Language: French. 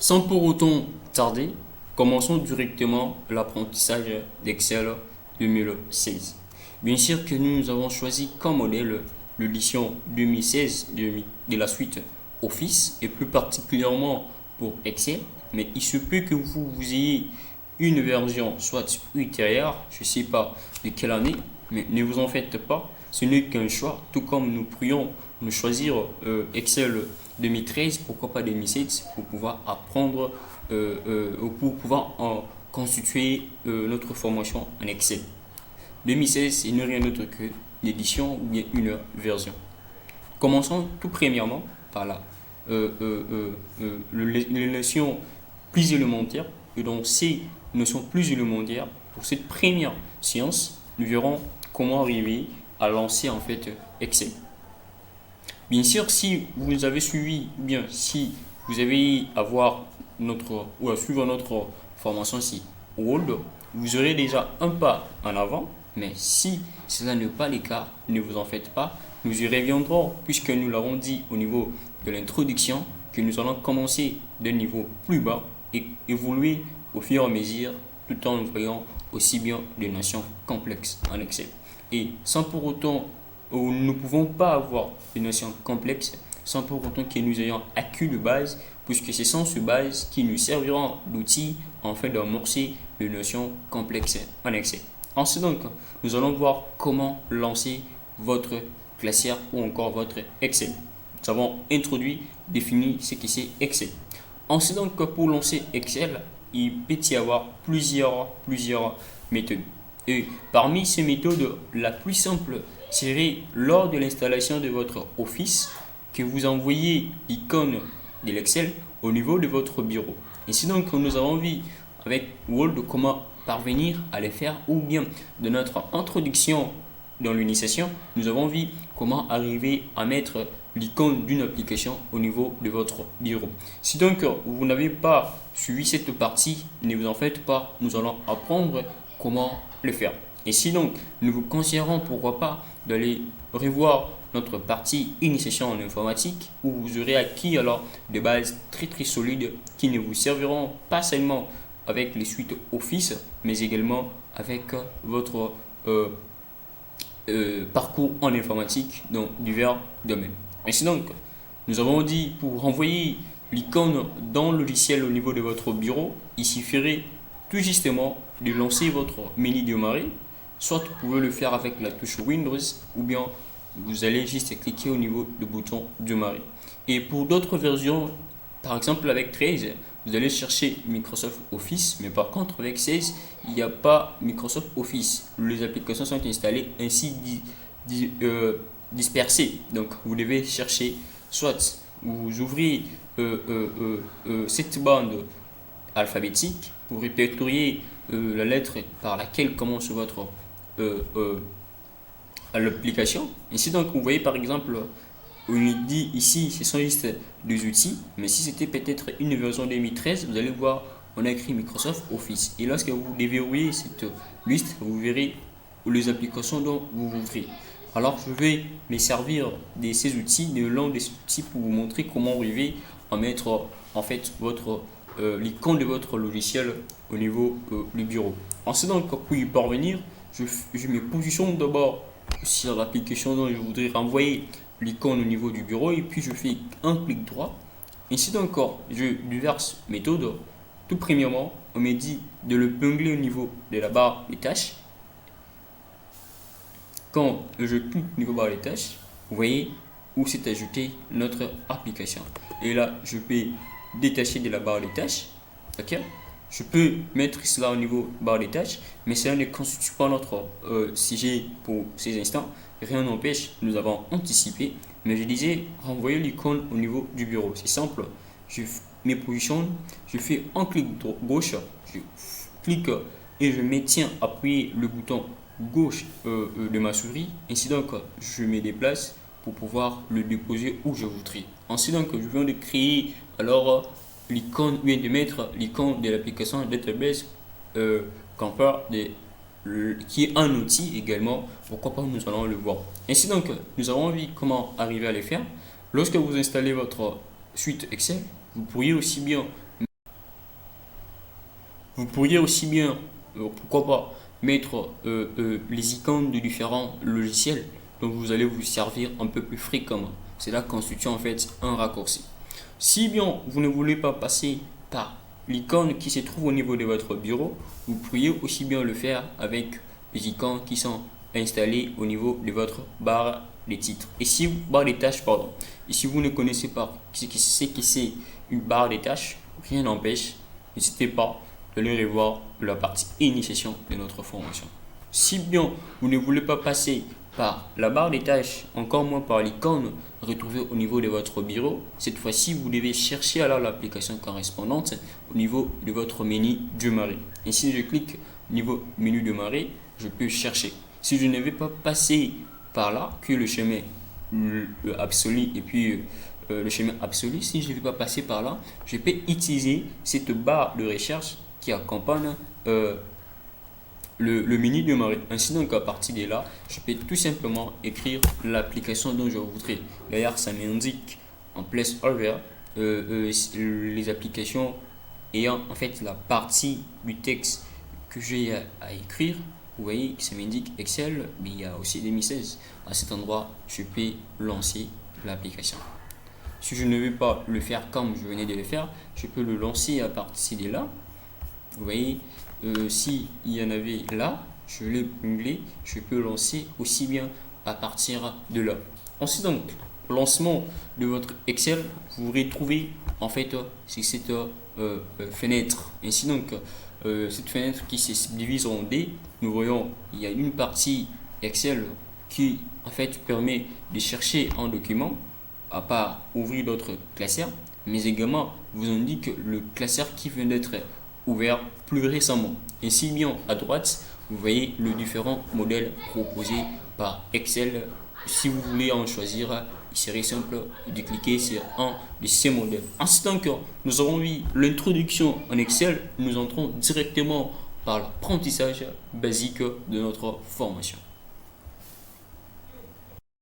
Sans pour autant tarder, commençons directement l'apprentissage d'Excel 2016. Bien sûr que nous avons choisi comme modèle l'édition 2016 de la suite Office et plus particulièrement pour Excel, mais il se peut que vous ayez une version soit ultérieure, je ne sais pas de quelle année, mais ne vous en faites pas, ce n'est qu'un choix, tout comme nous pourrions nous choisir Excel 2013, pourquoi pas 2007, pour pouvoir apprendre, pour pouvoir en constituer notre formation en Excel. 2016, ce n'est rien d'autre que l'édition ou bien une version. Commençons tout premièrement par les notions plus élémentaires. Et donc, ces notions plus élémentaires, pour cette première séance, nous verrons comment arriver à lancer en fait Excel. Bien sûr, si vous avez suivi, ou bien si vous avez à voir notre ou à suivre notre formation ici, Word, vous aurez déjà un pas en avant. Mais si cela n'est pas le cas, ne vous en faites pas. Nous y reviendrons puisque nous l'avons dit au niveau de l'introduction que nous allons commencer d'un niveau plus bas et évoluer au fur et à mesure tout en voyant aussi bien des notions complexes en Excel. Et sans pour autant, nous ne pouvons pas avoir des notions complexes sans pour autant que nous ayons acquis de base, puisque ce sont ces bases qui nous serviront d'outils afin d'amorcer les notions complexes en Excel. Ensuite, donc, nous allons voir comment lancer votre classière ou encore votre Excel. Nous avons introduit, défini ce que c'est Excel. Ensuite, donc, pour lancer Excel, il peut y avoir plusieurs méthodes. Et parmi ces méthodes, la plus simple serait lors de l'installation de votre Office que vous envoyez l'icône de l'Excel au niveau de votre bureau. Ici, donc, nous avons vu avec Word comment parvenir à les faire, ou bien de notre introduction dans l'initiation, nous avons vu comment arriver à mettre l'icône d'une application au niveau de votre bureau. Si donc vous n'avez pas suivi cette partie, ne vous en faites pas, nous allons apprendre comment le faire. Et si donc nous vous conseillerons pourquoi pas d'aller revoir notre partie initiation en informatique où vous aurez acquis alors des bases très solides qui ne vous serviront pas seulement avec les suites Office, mais également avec votre parcours en informatique dans divers domaines. Ainsi donc, nous avons dit pour renvoyer l'icône dans le logiciel au niveau de votre bureau, il suffirait tout justement de lancer votre menu démarrer. Soit vous pouvez le faire avec la touche Windows ou bien vous allez juste cliquer au niveau du bouton démarrer. Et pour d'autres versions, par exemple avec 13, vous allez chercher Microsoft Office, mais par contre avec 16, il n'y a pas Microsoft Office. Les applications sont installées ainsi dispersées. Donc vous devez chercher, soit vous ouvrez cette bande alphabétique pour répertorier la lettre par laquelle commence votre l'application. Ici donc vous voyez par exemple on dit ici ce sont juste des outils, mais si c'était peut-être une version 2013, vous allez voir on a écrit Microsoft Office et lorsque vous déverrouillez cette liste, vous verrez les applications dont vous ouvrez. Alors je vais me servir de ces outils, de l'un des outils pour vous montrer comment arriver à mettre en fait votre l'icône de votre logiciel au niveau du bureau. Ensuite donc pour y parvenir, je me positionne d'abord sur l'application dont je voudrais renvoyer l'icône au niveau du bureau et puis je fais un clic droit. Ainsi donc je diverses méthodes. Tout premièrement, on me dit de le pingler au niveau de la barre des tâches. Quand je clique au niveau de la barre des tâches, vous voyez où s'est ajouté notre application. Et là, je peux détacher de la barre des tâches. Ok? Je peux mettre cela au niveau de la barre des tâches, mais cela ne constitue pas notre sujet pour ces instants. Rien n'empêche, nous avons anticipé, mais je disais renvoyer l'icône au niveau du bureau. C'est simple, je me positionne, je fais un clic gauche, je clique et je maintiens appuyé le bouton gauche de ma souris. Ainsi donc, je me déplace pour pouvoir le déposer où je voudrais. Ensuite donc, je viens de créer alors l'icône, vient de mettre l'icône de l'application Database Camper qui est un outil également, pourquoi pas nous allons le voir. Ainsi donc, nous avons vu comment arriver à les faire. Lorsque vous installez votre suite Excel, vous pourriez aussi bien Vous pourriez aussi bien, pourquoi pas, mettre les icônes de différents logiciels dont vous allez vous servir un peu plus fréquemment. Cela constitue en fait un raccourci. Si bien vous ne voulez pas passer par l'icône qui se trouve au niveau de votre bureau, vous pourriez aussi bien le faire avec les icônes qui sont installées au niveau de votre barre des titres. Et si vous, barre des tâches, pardon. Et si vous ne connaissez pas ce que c'est une barre des tâches, rien n'empêche, n'hésitez pas de aller revoir la partie initiation de notre formation. Si bien vous ne voulez pas passer par la barre des tâches, encore moins par l'icône retrouvée au niveau de votre bureau, cette fois-ci vous devez chercher alors l'application correspondante au niveau de votre menu démarrer. Et si je clique au niveau menu démarrer, je peux chercher. Si je ne vais pas passer par là, que le chemin absolu et puis le chemin absolu, si je ne vais pas passer par là, je peux utiliser cette barre de recherche qui accompagne le menu démarrer. Ainsi donc à partir de là, je peux tout simplement écrire l'application dont je voudrais. D'ailleurs, ça m'indique en place over les applications ayant en fait la partie du texte que j'ai à écrire. Vous voyez, ça m'indique Excel, mais il y a aussi 2016. À cet endroit, je peux lancer l'application. Si je ne veux pas le faire comme je venais de le faire, je peux le lancer à partir de là. Vous voyez, si il y en avait là, je l'ai épinglé, je peux lancer aussi bien à partir de là. Ensuite donc, lancement de votre Excel, vous retrouvez en fait c'est cette fenêtre. Ainsi donc, cette fenêtre qui se divise en D, nous voyons il y a une partie Excel qui en fait permet de chercher un document à part ouvrir d'autres classeurs, mais également vous indique le classeur qui vient d'être ouvert plus récemment. Ainsi bien à droite, vous voyez les différents modèles proposés par Excel. Si vous voulez en choisir, il serait simple de cliquer sur un de ces modèles. Ainsi donc, nous avons vu l'introduction en Excel. Nous entrons directement par l'apprentissage basique de notre formation.